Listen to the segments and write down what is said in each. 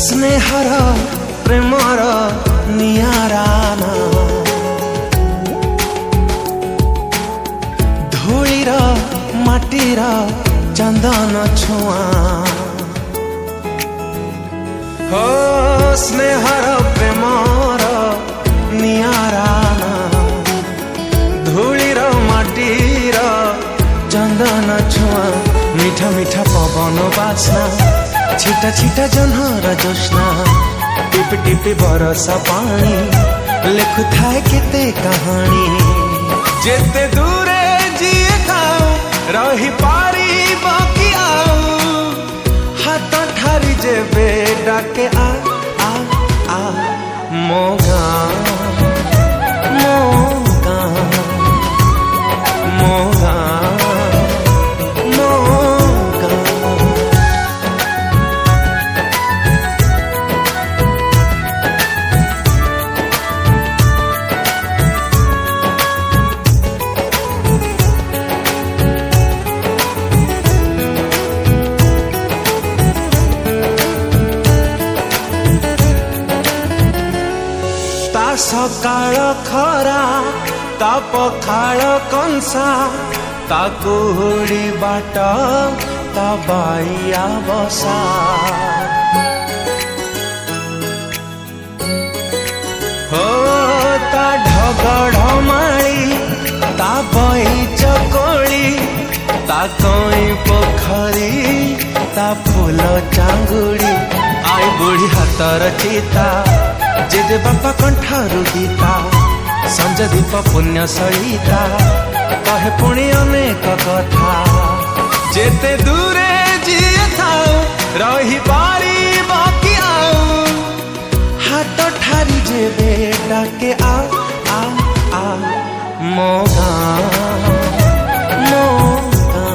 स्नेहर Premiere नियारा ना धूलीर माटीर चंदन छुआ हो स्नेहर प्रेमर नियारा ना धूलीर माटीर चंदन छुआ मीठा मीठा पवन बासना छिटा छिटा जन्हर जोस्ना टिप टिप बरसा पानी लेखु थाए केते कहानी जेते दूरे जीए थाओ रही पारी बाकी आओ हाथ ठारी जेबे डाके आ आ आ मोगा मोगा मोगा सकाळ खरा ता पखाळ कंसा ता कुहुडी बाट ता बाइया बसा हो ता ढगढमाळी ता बईच कोळी ता कई पोखरी ता फूल चांगुड़ी आई बुढ़ी हातर चिता जेजे बापा कंठारु गीता संज दीप पुण्य सलिता कहे पुणी अनेक कथा जेते दूरे जीए थाओ रही पारी बाकी आओ हाथ ठारी जेबे डाके आ आ आ मोगा मोगा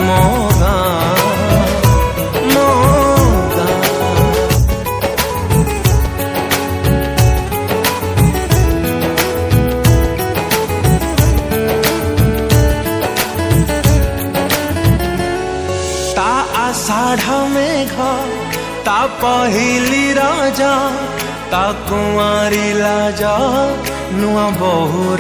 मोगा आषाढ़ मेघ ता पहिली राजा ता कुआरी लाजा नुआ बहुरा।